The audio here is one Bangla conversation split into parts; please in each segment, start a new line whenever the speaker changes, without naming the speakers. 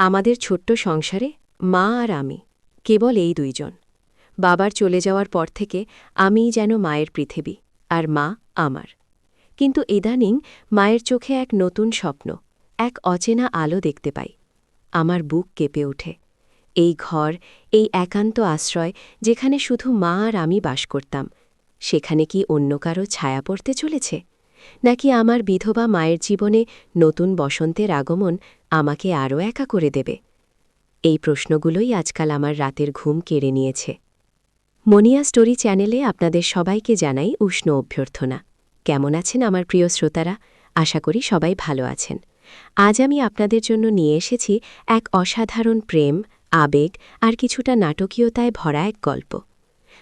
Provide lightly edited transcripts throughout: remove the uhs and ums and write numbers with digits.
আমাদের ছোট্ট সংসারে মা আর আমি কেবল এই দুইজন। বাবার চলে যাওয়ার পর থেকে আমিই যেন মায়ের পৃথিবী, আর মা আমার। কিন্তু ইদানিং মায়ের চোখে এক নতুন স্বপ্ন, এক অচেনা আলো দেখতে পাই। আমার বুক কেঁপে ওঠে। এই ঘর, এই একান্ত আশ্রয়, যেখানে শুধু মা আর আমি বাস করতাম, সেখানে কি অন্য কারো ছায়া পড়তে চলেছে? নাকি আমার বিধবা মায়ের জীবনে নতুন বসন্তের আগমন আমাকে আরও একা করে দেবে? এই প্রশ্নগুলোই আজকাল আমার রাতের ঘুম কেড়ে নিয়েছে। মনিয়া স্টোরি চ্যানেলে আপনাদের সবাইকে জানাই উষ্ণ অভ্যর্থনা। কেমন আছেন আমার প্রিয় শ্রোতারা? আশা করি সবাই ভালো আছেন। আজ আমি আপনাদের জন্য নিয়ে এসেছি এক অসাধারণ প্রেম, আবেগ আর কিছুটা নাটকীয়তায় ভরা এক গল্প।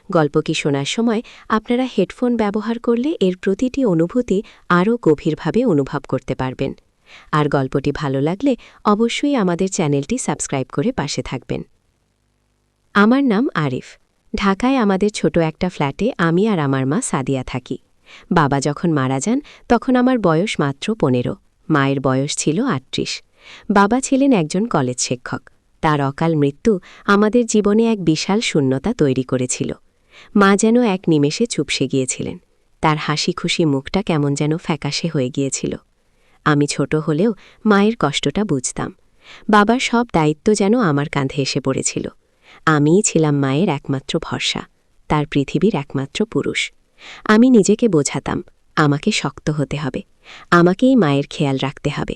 গল্পটি শোনার সময় আপনারা হেডফোন ব্যবহার করলে এর প্রতিটি অনুভূতি আরও গভীরভাবে অনুভব করতে পারবেন। আর গল্পটি ভালো লাগলে অবশ্যই আমাদের চ্যানেলটি সাবস্ক্রাইব করে পাশে থাকবেন। আমার নাম আরিফ। ঢাকায় আমাদের ছোট একটা ফ্ল্যাটে আমি আর আমার মা সাদিয়া থাকি। বাবা যখন মারা যান তখন আমার বয়স মাত্র 15, মায়ের বয়স ছিল 38। বাবা ছিলেন একজন কলেজ শিক্ষক। তার অকাল মৃত্যু আমাদের জীবনে এক বিশাল শূন্যতা তৈরি করেছিল। মা যেন এক নিমেষে চুপসে গিয়েছিলেন। তার হাসি খুশি মুখটা কেমন যেন ফ্যাকাশে হয়ে গিয়েছিল। আমি ছোট হলেও মায়ের কষ্টটা বুঝতাম। বাবার সব দায়িত্ব যেন আমার কাঁধে এসে পড়েছিল। আমিই ছিলাম মায়ের একমাত্র ভরসা, তার পৃথিবীর একমাত্র পুরুষ। আমি নিজেকে বোঝাতাম, আমাকে শক্ত হতে হবে, আমাকেই মায়ের খেয়াল রাখতে হবে।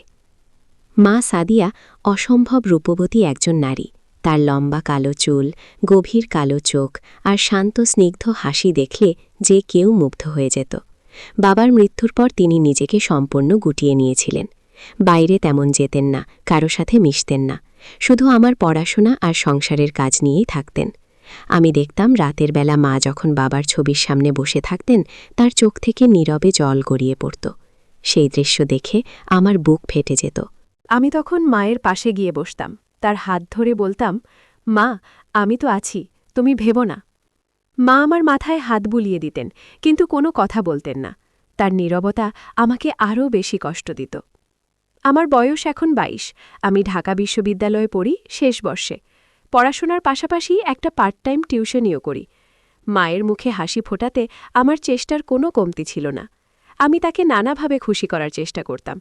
মা সাদিয়া অসম্ভব রূপবতী একজন নারী। তার লম্বা কালো চুল, গভীর কালো চোখ আর শান্ত স্নিগ্ধ হাসি দেখলে যে কেউ মুগ্ধ হয়ে যেত। বাবার মৃত্যুর পর তিনি নিজেকে সম্পূর্ণ গুটিয়ে নিয়েছিলেন। বাইরে তেমন যেতেন না, কারো সাথে মিশতেন না, শুধু আমার পড়াশোনা আর সংসারের কাজ নিয়েই থাকতেন। আমি দেখতাম রাতের বেলা মা যখন বাবার ছবির সামনে বসে থাকতেন, তার চোখ থেকে নীরবে জল গড়িয়ে পড়ত। সেই দৃশ্য দেখে আমার বুক ফেটে যেত। আমি তখন মায়ের পাশে গিয়ে বসতাম, তার হাত ধরে বলতাম, মা, আমি তো আছি, তুমি ভেবো না। মা আমার মাথায় হাত বুলিয়ে দিতেন, কিন্তু কোনো কথা বলতেন না। তার নীরবতা আমাকে আরও বেশি কষ্ট দিত। আমার বয়স এখন 22। আমি ঢাকা বিশ্ববিদ্যালয়ে পড়ি, শেষ বর্ষে। পড়াশোনার পাশাপাশি একটা পার্ট টাইম টিউশনিও করি। মায়ের মুখে হাসি ফোটাতে আমার চেষ্টার কোনো কমতি ছিল না। আমি তাকে নানাভাবে খুশি করার চেষ্টা করতাম।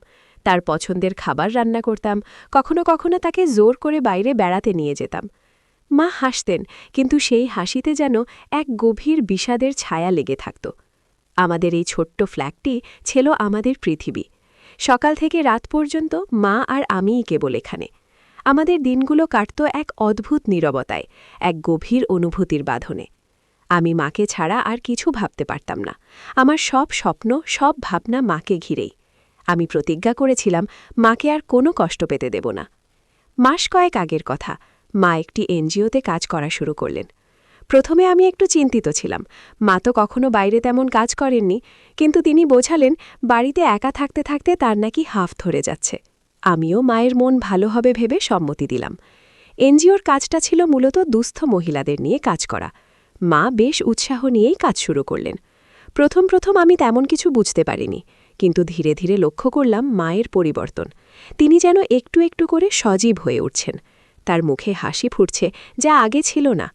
তার পছন্দের খাবার রান্না করতাম, কখনো কখনো তাকে জোর করে বাইরে বেড়াতে নিয়ে যেতাম। মা হাসতেন, কিন্তু সেই হাসিতে যেন এক গভীর বিষাদের ছায়া লেগে থাকত। আমাদের এই ছোট্ট ফ্ল্যাটটি ছিল আমাদের পৃথিবী। সকাল থেকে রাত পর্যন্ত মা আর আমিই কেবল এখানে। আমাদের দিনগুলো কাটত এক অদ্ভুত নীরবতায়, এক গভীর অনুভূতির বাঁধনে। আমি মাকে ছাড়া আর কিছু ভাবতে পারতাম না। আমার সব স্বপ্ন, সব ভাবনা মাকে ঘিরেই। আমি প্রতিজ্ঞা করেছিলাম মাকে আর কোনো কষ্ট পেতে দেব না। মাস কয়েক আগের কথা, মা একটি এনজিওতে কাজ করা শুরু করলেন। প্রথমে আমি একটু চিন্তিত ছিলাম। মা তো কখনো বাইরে তেমন কাজ করেননি, কিন্তু তিনি বোঝালেন বাড়িতে একা থাকতে থাকতে তার নাকি হাঁফ ধরে যাচ্ছে। আমিও মায়ের মন ভালো হবে ভেবে সম্মতি দিলাম। এনজিওর কাজটা ছিল মূলত দুস্থ মহিলাদের নিয়ে কাজ করা। মা বেশ উৎসাহ নিয়েই কাজ শুরু করলেন। প্রথম প্রথম আমি তেমন কিছু বুঝতে পারিনি, কিন্তু ধীরে ধীরে লক্ষ্য করলাম মায়ের পরিবর্তন। তিনি যেন একটু একটু করে সজীব হয়ে উঠছেন। তার মুখে হাসি ফুটছে, যা আগে ছিল না।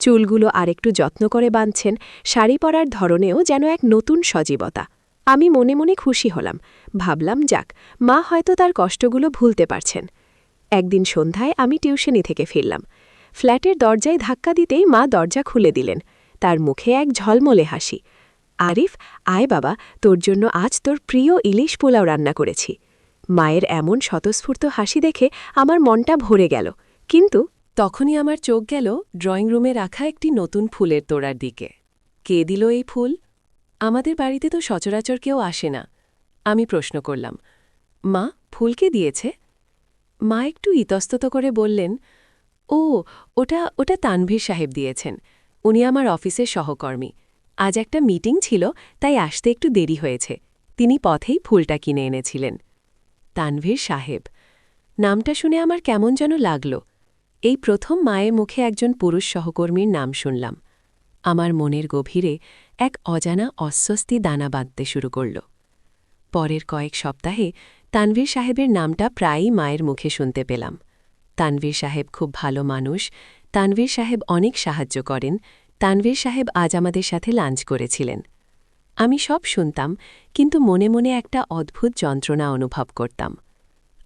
চুলগুলো আরেকটু যত্ন করে বাঁধছেন, শাড়ি পরার ধরনেও যেন এক নতুন সজীবতা। আমি মনে মনে খুশি হলাম। ভাবলাম, যাক, মা হয়তো তার কষ্টগুলো ভুলতে পারছেন। একদিন সন্ধ্যায় আমি টিউশনি থেকে ফিরলাম। ফ্ল্যাটের দরজায় ধাক্কা দিতেই মা দরজা খুলে দিলেন। তার মুখে এক ঝলমলে হাসি। আরিফ, আয় বাবা, তোর জন্য আজ তোর প্রিয় ইলিশ পোলাও রান্না করেছি। মায়ের এমন স্বতঃস্ফূর্ত হাসি দেখে আমার মনটা ভরে গেল। কিন্তু তখনই আমার চোখ গেল ড্রয়িং রুমে রাখা একটি নতুন ফুলের তোড়ার দিকে। কে দিল এই ফুল? আমাদের বাড়িতে তো সচরাচর কেউ আসে না। আমি প্রশ্ন করলাম, মা, ফুল কে দিয়েছে? মা একটু ইতস্তত করে বললেন, ও, ওটা ওটা তানভীর সাহেব দিয়েছেন। উনি আমার অফিসের সহকর্মী। আজ একটা মিটিং ছিল, তাই আসতে একটু দেরি হয়েছে। তিনি পথেই ফুলটা কিনে এনেছিলেন। তানভীর সাহেব নামটা শুনে আমার কেমন যেন লাগল। এই প্রথম মায়ের মুখে একজন পুরুষ সহকর্মীর নাম শুনলাম। আমার মনের গভীরে এক অজানা অস্বস্তি দানা বাঁধতে শুরু করল। পরের কয়েক সপ্তাহে তানভীর সাহেবের নামটা প্রায়ই মায়ের মুখে শুনতে পেলাম। তানভীর সাহেব খুব ভালো মানুষ। তানভীর সাহেব অনেক সাহায্য করেন। তানভীর সাহেব আজ আমাদের সাথে লাঞ্চ করেছিলেন। আমি সব শুনতাম, কিন্তু মনে মনে একটা অদ্ভুত যন্ত্রণা অনুভব করতাম।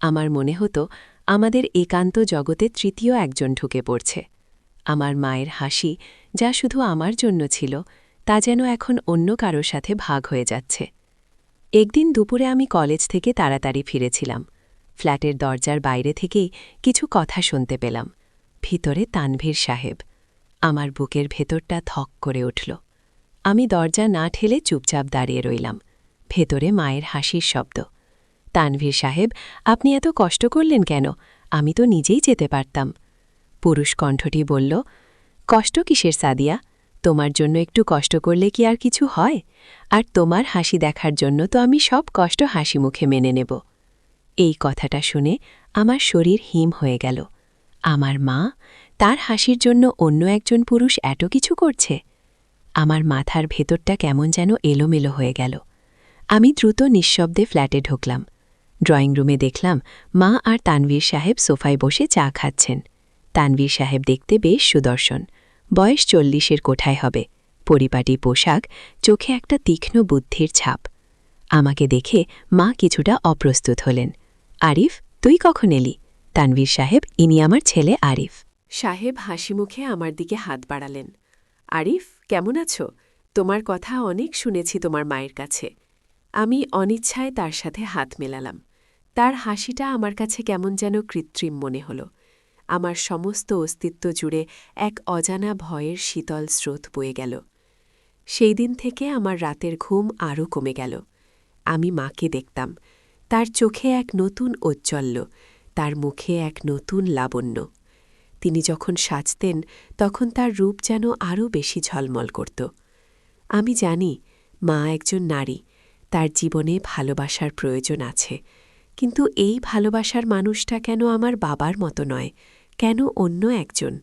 আমার মনে হতো আমাদের একান্ত জগতে তৃতীয় একজন ঢুকে পড়ছে। আমার মায়ের হাসি, যা শুধু আমার জন্য ছিল, তা যেন এখন অন্য কারোর সাথে ভাগ হয়ে যাচ্ছে। একদিন দুপুরে আমি কলেজ থেকে তাড়াতাড়ি ফিরেছিলাম। ফ্ল্যাটের দরজার বাইরে থেকেই কিছু কথা শুনতে পেলাম। ভিতরে তানভীর সাহেব। আমার বুকের ভেতরটা ধক করে উঠল। আমি দরজা না ঠেলে চুপচাপ দাঁড়িয়ে রইলাম। ভেতরে মায়ের হাসির শব্দ। তানভীর সাহেব, আপনি এত কষ্ট করলেন কেন? আমি তো নিজেই যেতে পারতাম। পুরুষ কণ্ঠটি বলল, কষ্ট কিসের সাদিয়া? তোমার জন্য একটু কষ্ট করলে কি আর কিছু হয়? আর তোমার হাসি দেখার জন্য তো আমি সব কষ্ট হাসি মুখে মেনে নেব। এই কথাটা শুনে আমার শরীর হিম হয়ে গেল। আমার মা, তার হাসির জন্য অন্য একজন পুরুষ এত কিছু করছে? আমার মাথার ভেতরটা কেমন যেন এলোমেলো হয়ে গেল। আমি দ্রুত নিঃশব্দে ফ্ল্যাটে ঢুকলাম। ড্রয়িং রুমে দেখলাম মা আর তানভীর সাহেব সোফায় বসে চা খাচ্ছেন। তানভীর সাহেব দেখতে বেশ সুদর্শন, বয়স 40-এর কোঠায় হবে, পরিপাটি পোশাক, চোখে একটা তীক্ষ্ণ বুদ্ধির ছাপ। আমাকে দেখে মা কিছুটা অপ্রস্তুত হলেন। আরিফ, তুই কখন এলি? তানভীর সাহেব, ইনি আমার ছেলে আরিফ।
সাহেব হাসি মুখে আমার দিকে হাত বাড়ালেন। আরিফ, কেমন আছো? তোমার কথা অনেক শুনেছি তোমার মায়ের কাছে। আমি অনিচ্ছায় তার সাথে হাত মেলালাম। তার হাসিটা আমার কাছে কেমন যেন কৃত্রিম মনে হল। আমার সমস্ত অস্তিত্ব জুড়ে এক অজানা ভয়ের শীতল স্রোত বয়ে গেল। সেই দিন থেকে আমার রাতের ঘুম আরও কমে গেল। আমি মাকে দেখতাম। তার চোখে এক নতুন ঔজ্জ্বল্য, তার মুখে এক নতুন লাবণ্য। তিনি যখন সাজতেন তখন তার রূপ যেন আরও বেশি ঝলমল করত। আমি জানি মা একজন নারী, তার জীবনে ভালোবাসার প্রয়োজন আছে, কিন্তু এই ভালোবাসার মানুষটা কেন আমার বাবার মতো নয়, কেন অন্য একজন?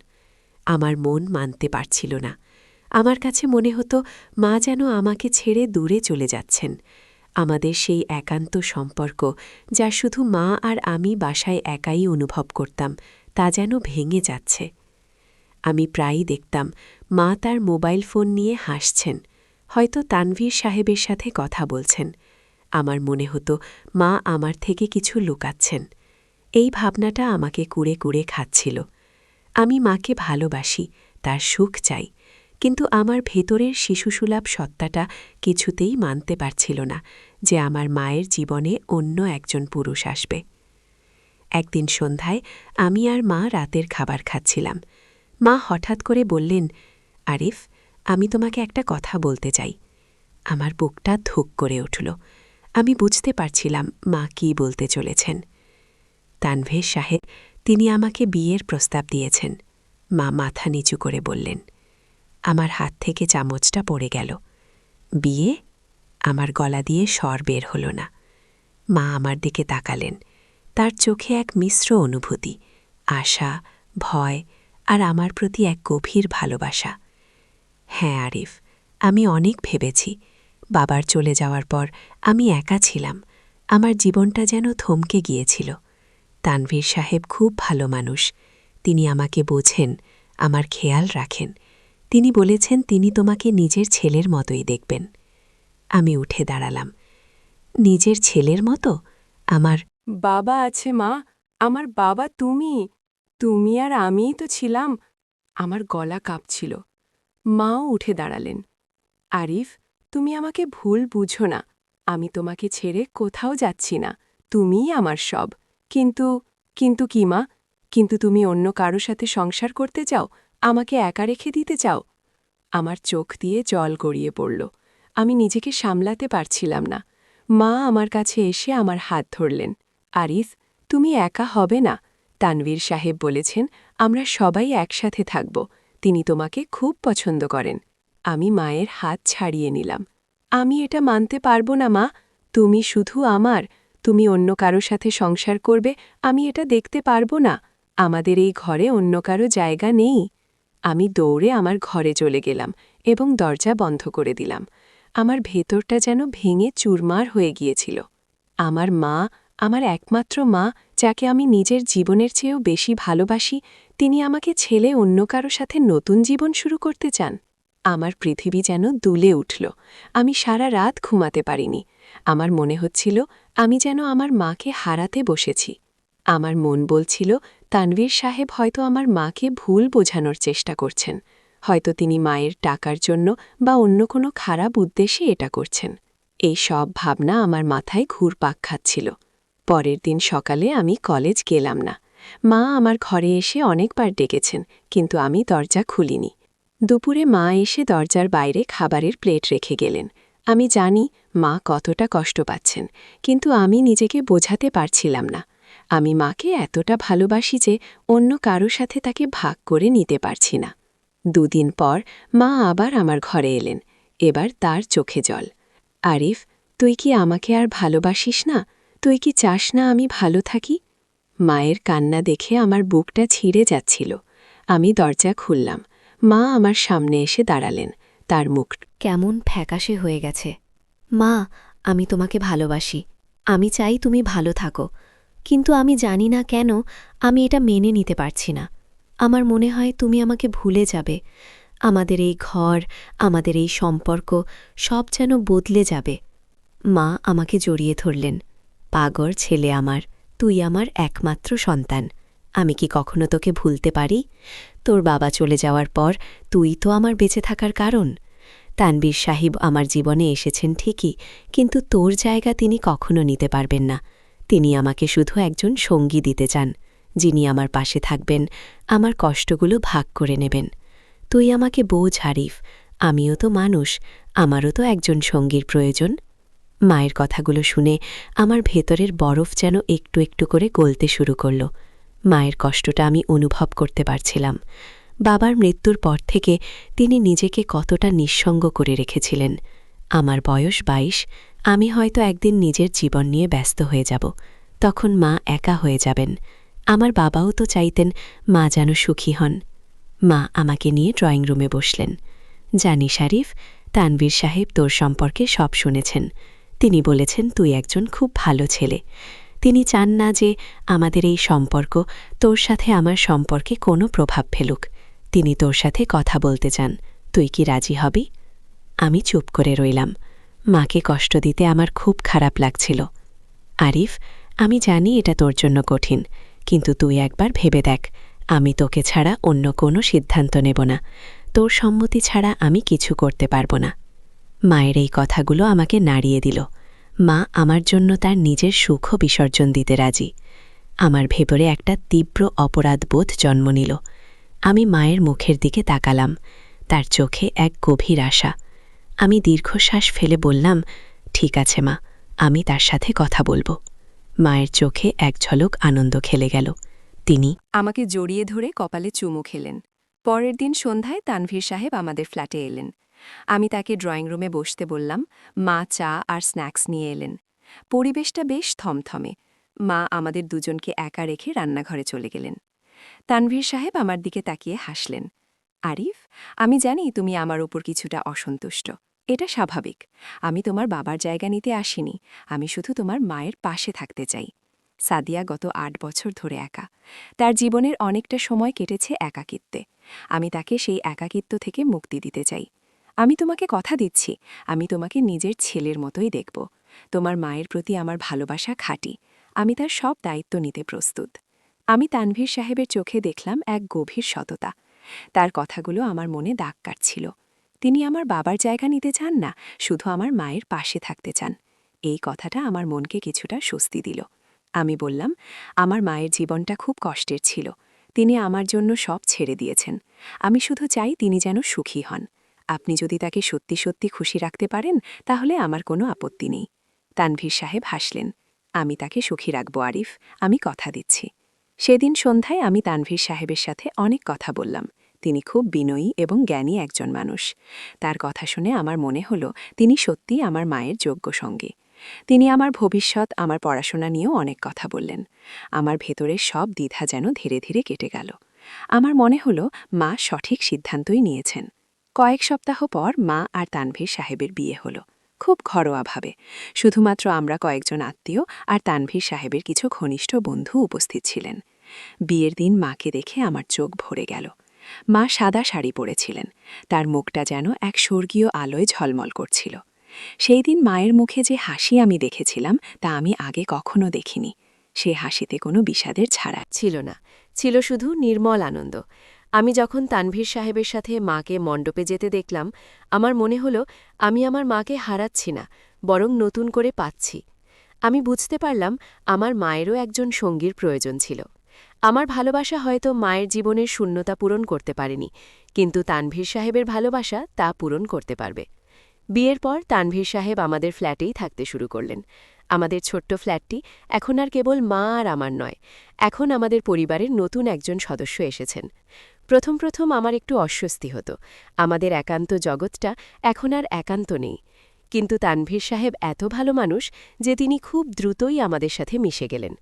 আমার মন মানতে পারছিল না। আমার কাছে মনে হতো মা যেন আমাকে ছেড়ে দূরে চলে যাচ্ছেন। আমাদের সেই একান্ত সম্পর্ক, যা শুধু মা আর আমি বাসায় একাই অনুভব করতাম, তা যেন ভেঙে যাচ্ছে। আমি প্রায়ই দেখতাম মা তার মোবাইল ফোন নিয়ে হাসছেন, হয়তো তানভীর সাহেবের সাথে কথা বলছেন। আমার মনে হতো মা আমার থেকে কিছু লুকাচ্ছেন। এই ভাবনাটা আমাকে কুড়ে কুড়ে খাচ্ছিল। আমি মাকে ভালোবাসি, তার সুখ চাই, কিন্তু আমার ভেতরের শিশুসুলভ সত্তাটা কিছুতেই মানতে পারছিল না যে আমার মায়ের জীবনে অন্য একজন পুরুষ আসবে। একদিন সন্ধ্যায় আমি আর মা রাতের খাবার খাচ্ছিলাম। মা হঠাৎ করে বললেন, আরিফ, আমি তোমাকে একটা কথা বলতে চাই। আমার বুকটা ধুক করে উঠল। আমি বুঝতে পারছিলাম মা কী বলতে চলেছেন। তানভীর সাহেব, তিনি আমাকে বিয়ের প্রস্তাব দিয়েছেন। মা মাথা নিচু করে বললেন। আমার হাত থেকে চামচটা পড়ে গেল। বিয়ে? আমার গলা দিয়ে স্বর বের হল না। মা আমার দিকে তাকালেন। তার চোখে এক মিশ্র অনুভূতি, আশা, ভয় আর আমার প্রতি এক গভীর ভালোবাসা। হ্যাঁ আরিফ, আমি অনেক ভেবেছি। বাবার চলে যাওয়ার পর আমি একা ছিলাম। আমার জীবনটা যেন থমকে গিয়েছিল। তানভীর সাহেব খুব ভালো মানুষ। তিনি আমাকে বোঝেন, আমার খেয়াল রাখেন। তিনি বলেছেন তিনি তোমাকে নিজের ছেলের মতোই দেখবেন। আমি উঠে দাঁড়ালাম। নিজের ছেলের মতো? আমার বাবা আছে মা, আমার বাবা তুমি। তুমি আর আমিই তো ছিলাম। আমার গলা কাঁপছিল। মাও উঠে দাঁড়ালেন। আরিফ, তুমি আমাকে ভুল বুঝো না। আমি তোমাকে ছেড়ে কোথাও যাচ্ছি না। তুমিই আমার সব। কিন্তু কিন্তু কি মা? কিন্তু তুমি অন্য কারো সাথে সংসার করতে চাও? আমাকে একা রেখে দিতে চাও? আমার চোখ দিয়ে জল গড়িয়ে পড়ল। আমি নিজেকে সামলাতে পারছিলাম না। মা আমার কাছে এসে আমার হাত ধরলেন। আরিফ, তুমি একা হবে না। তানভীর সাহেব বলেছেন আমরা সবাই একসাথে থাকব। তিনি তোমাকে খুব পছন্দ করেন। আমি মায়ের হাত ছাড়িয়ে নিলাম। আমি এটা মানতে পারবো না মা। তুমি শুধু আমার। তুমি অন্য কারো সাথে সংসার করবে, আমি এটা দেখতে পারবো না। আমাদের এই ঘরে অন্য কারো জায়গা নেই। আমি দৌড়ে আমার ঘরে চলে গেলাম এবং দরজা বন্ধ করে দিলাম। আমার ভেতরটা যেন ভেঙে চুরমার হয়ে গিয়েছিল। আমার মা, আমার একমাত্র মা, যাকে আমি নিজের জীবনের চেয়েও বেশি ভালোবাসি, তিনি আমাকে ছেলে অন্য কারো সাথে নতুন জীবন শুরু করতে চান। আমার পৃথিবী যেন দুলে উঠল। আমি সারা রাত ঘুমাতে পারিনি। আমার মনে হচ্ছিল আমি যেন আমার মাকে হারাতে বসেছি। আমার মন বলছিল তানভীর সাহেব হয়তো আমার মাকে ভুল বোঝানোর চেষ্টা করছেন। হয়তো তিনি মায়ের টাকার জন্য বা অন্য কোনো খারাপ উদ্দেশ্যে এটা করছেন। এই সব ভাবনা আমার মাথায় ঘুরপাক খাচ্ছিল। পরের দিন সকালে আমি কলেজ গেলাম না। মা আমার ঘরে এসে অনেকবার ডেকেছেন, কিন্তু আমি দরজা খুলিনি। দুপুরে মা এসে দরজার বাইরে খাবারের প্লেট রেখে গেলেন। আমি জানি মা কতটা কষ্ট পাচ্ছেন, কিন্তু আমি নিজেকে বোঝাতে পারছিলাম না। আমি মাকে এতটা ভালোবাসি যে অন্য কারো সাথে তাকে ভাগ করে নিতে পারছি না। 2 দিন পর মা আবার আমার ঘরে এলেন। এবার তার চোখে জল। আরিফ, তুই কি আমাকে আর ভালোবাসিস না? তুই কি চাস না আমি ভালো থাকি? মায়ের কান্না দেখে আমার বুকটা ছিঁড়ে যাচ্ছিল। আমি দরজা খুললাম। মা আমার সামনে এসে দাঁড়ালেন। তার মুখ
কেমন ফ্যাকাশে হয়ে গেছে। মা, আমি তোমাকে ভালোবাসি। আমি চাই তুমি ভালো থাকো। কিন্তু আমি জানি না কেন আমি এটা মেনে নিতে পারছি না। আমার মনে হয় তুমি আমাকে ভুলে যাবে। আমাদের এই ঘর, আমাদের এই সম্পর্ক সব যেন বদলে যাবে। মা আমাকে জড়িয়ে ধরলেন। পাগর ছেলে আমার, তুই আমার একমাত্র সন্তান। আমি কি কখনো তোকে ভুলতে পারি? তোর বাবা চলে যাওয়ার পর তুই তো আমার বেঁচে থাকার কারণ। তানবীর সাহিব আমার জীবনে এসেছেন ঠিকই, কিন্তু তোর জায়গা তিনি কখনো নিতে পারবেন না। তিনি আমাকে শুধু একজন সঙ্গী দিতে চান, যিনি আমার পাশে থাকবেন, আমার কষ্টগুলো ভাগ করে নেবেন। তুই আমাকে বোঝ আরিফ, আমিও তো মানুষ, আমারও তো একজন সঙ্গীর প্রয়োজন। মায়ের কথাগুলো শুনে আমার ভেতরের বরফ যেন একটু একটু করে গলতে শুরু করল। মায়ের কষ্টটা আমি অনুভব করতে পারছিলাম। বাবার মৃত্যুর পর থেকে তিনি নিজেকে কতটা নিঃসঙ্গ করে রেখেছিলেন। আমার বয়স 22, আমি হয়তো একদিন নিজের জীবন নিয়ে ব্যস্ত হয়ে যাব। তখন মা একা হয়ে যাবেন। আমার বাবাও তো চাইতেন মা যেন সুখী হন। মা আমাকে নিয়ে ড্রয়িং রুমে বসলেন। জানি শারিফ, তানভীর সাহেব তোর সম্পর্কে সব শুনেছেন। তিনি বলেছেন তুই একজন খুব ভালো ছেলে। তিনি চান না যে আমাদের এই সম্পর্ক, তোর সাথে আমার সম্পর্কে কোনো প্রভাব ফেলুক। তিনি তোর সাথে কথা বলতে চান। তুই কি রাজি হবি? আমি চুপ করে রইলাম। মাকে কষ্ট দিতে আমার খুব খারাপ লাগছিল। আরিফ, আমি জানি এটা তোর জন্য কঠিন, কিন্তু তুই একবার ভেবে দেখ, আমি তোকে ছাড়া অন্য কোনো সিদ্ধান্ত নেব না। তোর সম্মতি ছাড়া আমি কিছু করতে পারব না। মায়ের এই কথাগুলো আমাকে নাড়িয়ে দিল। মা আমার জন্য তার নিজের সুখও বিসর্জন দিতে রাজি। আমার ভেতরে একটা তীব্র অপরাধবোধ জন্ম নিল। আমি মায়ের মুখের দিকে তাকালাম। তার চোখে এক গভীর আশা। আমি দীর্ঘশ্বাস ফেলে বললাম, ঠিক আছে মা, আমি তার সাথে কথা বলবো। মায়ের চোখে এক ঝলক আনন্দ খেলে গেল। তিনি আমাকে জড়িয়ে ধরে কপালে চুমু খেলেন। পরের দিন সন্ধ্যায় তানভীর সাহেব আমাদের ফ্ল্যাটে এলেন। আমি তাকে ড্রয়িং রুমে বসতে বললাম। মা চা আর স্ন্যাক্স নিয়ে এলেন। পরিবেশটা বেশ থমথমে। মা আমাদের দুজনকে একা রেখে রান্নাঘরে চলে গেলেন। তানভীর সাহেব আমার দিকে তাকিয়ে হাসলেন। আরিফ, আমি জানি তুমি আমার উপর কিছুটা অসন্তুষ্ট। এটা স্বাভাবিক। আমি তোমার বাবার জায়গা নিতে আসিনি। আমি শুধু তোমার মায়ের পাশে থাকতে চাই। সাদিয়া গত 8 বছর ধরে একা। তার জীবনের অনেকটা সময় কেটেছে একাকিত্বে। আমি তাকে সেই একাকিত্ব থেকে মুক্তি দিতে চাই। আমি তোমাকে কথা দিচ্ছি, আমি তোমাকে নিজের ছেলের মতোই দেখব। তোমার মায়ের প্রতি আমার ভালোবাসা খাঁটি। আমি তার সব দায়িত্ব নিতে প্রস্তুত। আমি তানভীর সাহেবের চোখে দেখলাম এক গভীর সততা। তার কথাগুলো আমার মনে দাগ কাটছিল। তিনি আমার বাবার জায়গা নিতে চান না, শুধু আমার মায়ের পাশে থাকতে চান। এই কথাটা আমার মনকে কিছুটা স্বস্তি দিল। আমি বললাম, আমার মায়ের জীবনটা খুব কষ্টের ছিল। তিনি আমার জন্য সব ছেড়ে দিয়েছেন। আমি শুধু চাই তিনি যেন সুখী হন। আপনি যদি তাকে সত্যি সত্যি খুশি রাখতে পারেন, তাহলে আমার কোনো আপত্তি নেই। তানভীর সাহেব হাসলেন। আমি তাকে সুখী রাখব আরিফ, আমি কথা দিচ্ছি। সেদিন সন্ধ্যায় আমি তানভীর সাহেবের সাথে অনেক কথা বললাম। তিনি খুব বিনয়ী এবং জ্ঞানী একজন মানুষ। তার কথা শুনে আমার মনে হলো তিনি সত্যিই আমার মায়ের যোগ্য সঙ্গী। তিনি আমার ভবিষ্যৎ, আমার পড়াশোনা নিয়েও অনেক কথা বললেন। আমার ভেতরের সব দ্বিধা যেন ধীরে ধীরে কেটে গেল। আমার মনে হলো মা সঠিক সিদ্ধান্তই নিয়েছেন। কয়েক সপ্তাহ পর মা আর তানভীর সাহেবের বিয়ে হলো।
খুব ঘরোয়াভাবে। শুধুমাত্র আমরা কয়েকজন আত্মীয় আর তানভীর সাহেবের কিছু ঘনিষ্ঠ বন্ধু উপস্থিত ছিলেন। বিয়ের দিন মাকে দেখে আমার চোখ ভরে গেল। মা সাদা শাড়ি পরেছিলেন, তার মুখটা যেন এক স্বর্গীয় আলোয় ঝলমল করছিল। সেই দিন মায়ের মুখে যে হাসি আমি দেখেছিলাম তা আমি আগে কখনো দেখিনি। সে হাসিতে কোনো বিষাদের ছাড়া
ছিল না, ছিল শুধু নির্মল আনন্দ। আমি যখন তানভীর সাহেবের সাথে মাকে মণ্ডপে যেতে দেখলাম, আমার মনে হলো আমি আমার মাকে হারাচ্ছি না, বরং নতুন করে পাচ্ছি। আমি বুঝতে পারলাম আমার মায়েরও একজন সঙ্গীর প্রয়োজন ছিল। আমার ভালোবাসা হয়তো মায়ের জীবনের শূন্যতা পূরণ করতে পারেনি, কিন্তু তানভীর সাহেবের ভালোবাসা তা পূরণ করতে পারবে। বিয়ের পর তানভীর সাহেব আমাদের ফ্ল্যাটেই থাকতে শুরু করলেন। আমাদের ছোট্ট ফ্ল্যাটটি এখন আর কেবল মা আর আমার নয়, এখন আমাদের পরিবারের নতুন একজন সদস্য এসেছেন। প্রথম প্রথম আমার একটু অস্বস্তি হতো, আমাদের একান্ত জগৎটা এখন আর একান্ত নেই। কিন্তু তানভীর সাহেব এত ভালো মানুষ যে তিনি খুব দ্রুতই আমাদের সাথে মিশে গেলেন।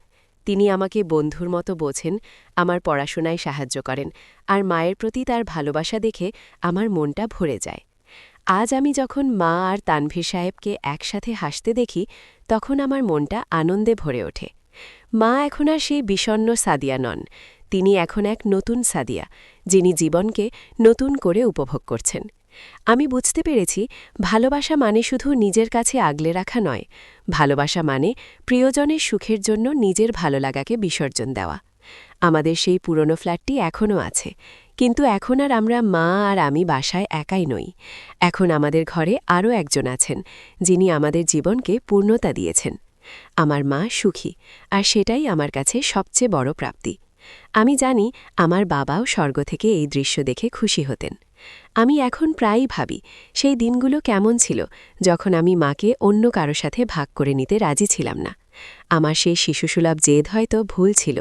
তিনি আমাকে বন্ধুর মতো বোঝেন, আমার পড়াশোনায় সাহায্য করেন, আর মায়ের প্রতি তার ভালোবাসা দেখে আমার মনটা ভরে যায়। আজ আমি যখন মা আর তানভীর সাহেবকে একসাথে হাসতে দেখি, তখন আমার মনটা আনন্দে ভরে ওঠে। মা এখন আর সেই বিষণ্ণ সাদিয়া নন, তিনি এখন এক নতুন সাদিয়া, যিনি জীবনকে নতুন করে উপভোগ করছেন। আমি বুঝতে পেরেছি, ভালোবাসা মানে শুধু নিজের কাছে আগলে রাখা নয়, ভালোবাসা মানে প্রিয়জনের সুখের জন্য নিজের ভালো লাগাকে বিসর্জন দেওয়া। আমাদের সেই পুরনো ফ্ল্যাটটি এখনও আছে, কিন্তু এখন আর আমরা মা আর আমি বাসায় একাই নই। এখন আমাদের ঘরে আরও একজন আছেন, যিনি আমাদের জীবনকে পূর্ণতা দিয়েছেন। আমার মা সুখী, আর সেটাই আমার কাছে সবচেয়ে বড় প্রাপ্তি। আমি জানি আমার বাবাও স্বর্গ থেকে এই দৃশ্য দেখে খুশি হতেন। আমি এখন প্রায়ই ভাবি, সেই দিনগুলো কেমন ছিল যখন আমি মাকে অন্য কারো সাথে ভাগ করে নিতে রাজি ছিলাম না। আমার সেই শিশুসুলভ জেদ হয়তো ভুল ছিল।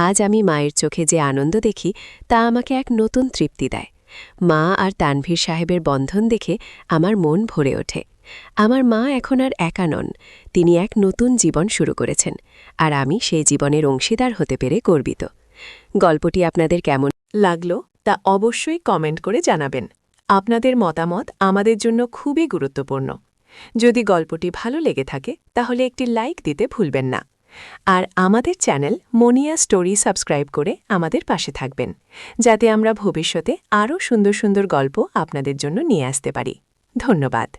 আজ আমি মায়ের চোখে যে আনন্দ দেখি, তা আমাকে এক নতুন তৃপ্তি দেয়। মা আর তানভীর সাহেবের বন্ধন দেখে আমার মন ভরে ওঠে। আমার মা এখন আর একা নন, তিনি এক নতুন জীবন শুরু করেছেন, আর আমি সেই জীবনের অংশীদার হতে পেরে গর্বিত। গল্পটি আপনাদের কেমন
লাগলো তা অবশ্যই কমেন্ট করে জানাবেন। আপনাদের মতামত আমাদের জন্য খুবই গুরুত্বপূর্ণ। যদি গল্পটি ভালো লেগে থাকে তাহলে একটি লাইক দিতে ভুলবেন না। আর আমাদের চ্যানেল মনিয়া স্টোরি সাবস্ক্রাইব করে আমাদের পাশে থাকবেন, যাতে আমরা ভবিষ্যতে আরও সুন্দর সুন্দর গল্প আপনাদের জন্য নিয়ে আসতে পারি। ধন্যবাদ।